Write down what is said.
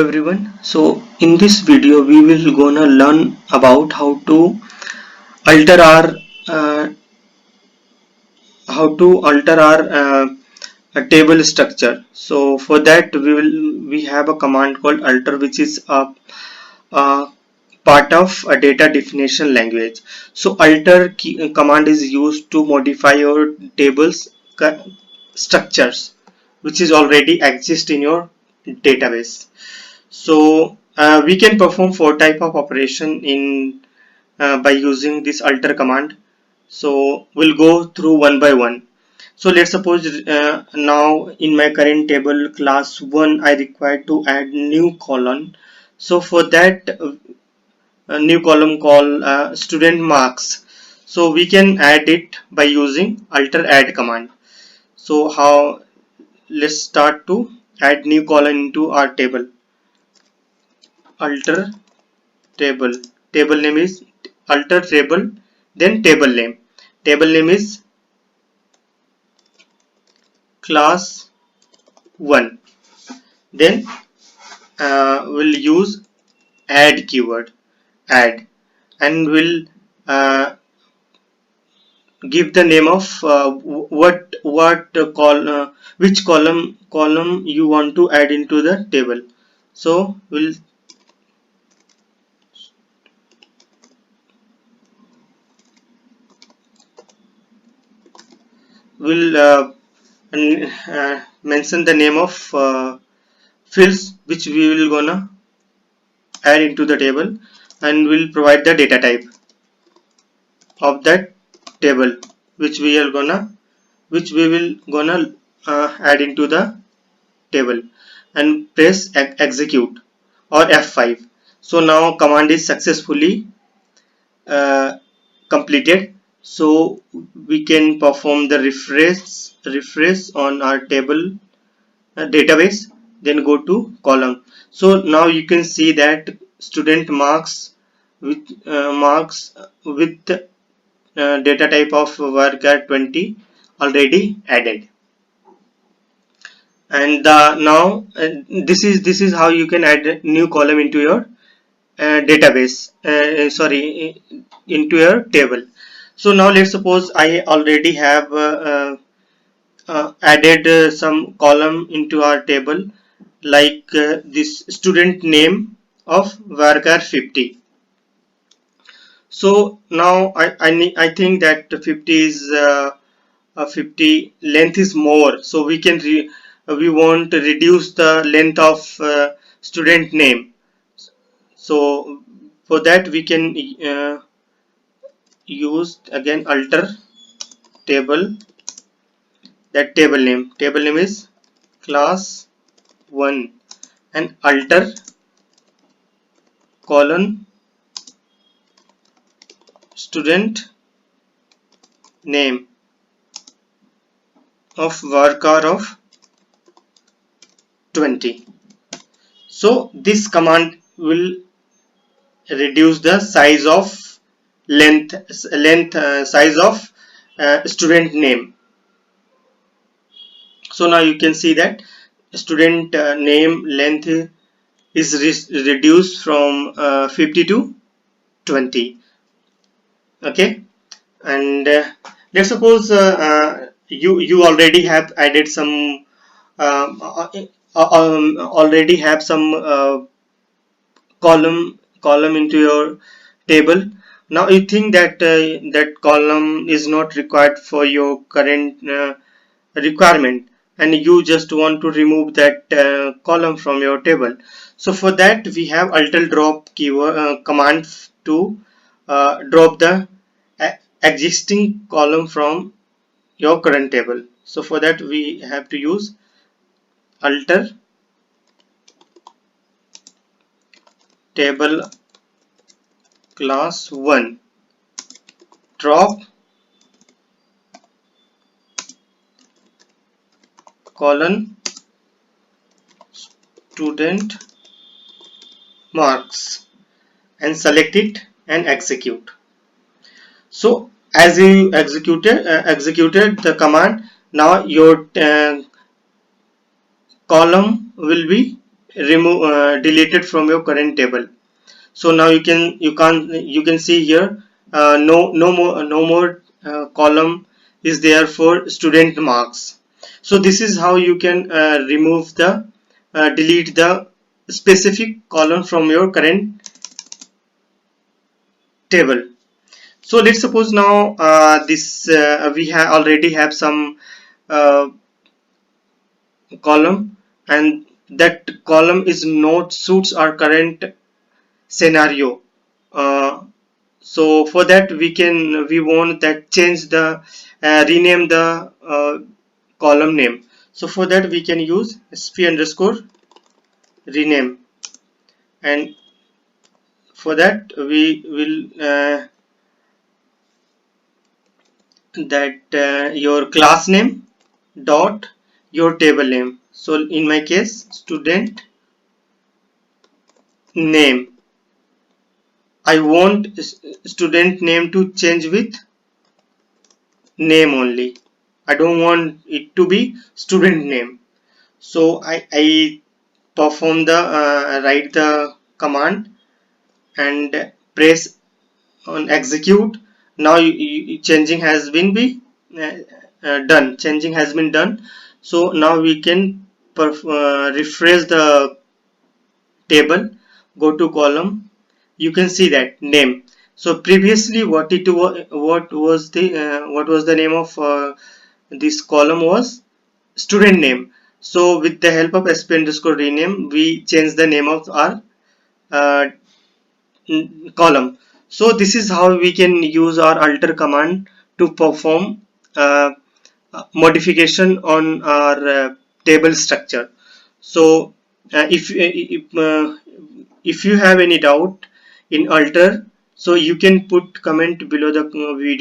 Everyone, so in this video we will gonna learn about alter our uh, how to alter our table structure. So for that we have a command called alter, which is a part of a data definition language. So alter command is used to modify your tables structures which is already exist in your database. So we can perform four type of operation in by using this alter command. So we'll go through one by one. So let's suppose now in my current table class 1 I require to add new column. So for that a new column called student marks. So we can add it by using alter add command. So how, let's start to add new column into our table. Alter table, table name is alter table, then table name is class 1. Then we'll use add keyword, add, and we'll uh, give the name of which column you want to add into the table. So we'll mention the name of fields which we will gonna add into the table, and we'll provide the data type of that table which we will gonna add into the table, and press execute or F5. So now command is successfully uh, completed. So we can perform the refresh on our table database, then go to column. So now you can see that student marks with data type of varchar 20 already added. And now this is how you can add a new column into your database, sorry, into your table. So now let's suppose I already have added some column into our table, like this student name of varchar 50. So now I think that 50 is 50 length is more, so we want to reduce the length of student name. So for that we can use again alter table, that table name is class 1, and alter colon student name of varchar of 20. So this command will reduce the size of length size of student name. So now you can see that student name length is reduced from 50 to 20. Okay, and let's suppose you already have added some already have some column into your table. Now you think that that column is not required for your current requirement, and you just want to remove that column from your table. So for that we have alter drop keyword command to drop the existing column from your current table. So for that we have to use alter table class 1 drop colon student marks, and select it and execute. So as you executed the command, now your column will be deleted from your current table. So now you can see here, no more column is there for student marks. So this is how you can remove the delete the specific column from your current table. So let's suppose now this we have already have some uh, column, and that column is not suits our current scenario. uh, so for that we want that change the rename the column name. So for that we can use sp underscore rename, and for that we will that your class name dot your table name. So in my case student name, I want student name to change with name only. I don't want it to be student name. So I perform the write the command and press on execute. Now changing has been done. Changing has been done. So now we can refresh the table, go to column. You can see that name. So previously what was the name of this column was student name. So with the help of sp underscore rename, we change the name of our uh, column. So this is how we can use our alter command to perform modification on our table structure. So if you have any doubt in alter, so you can put comment below the video.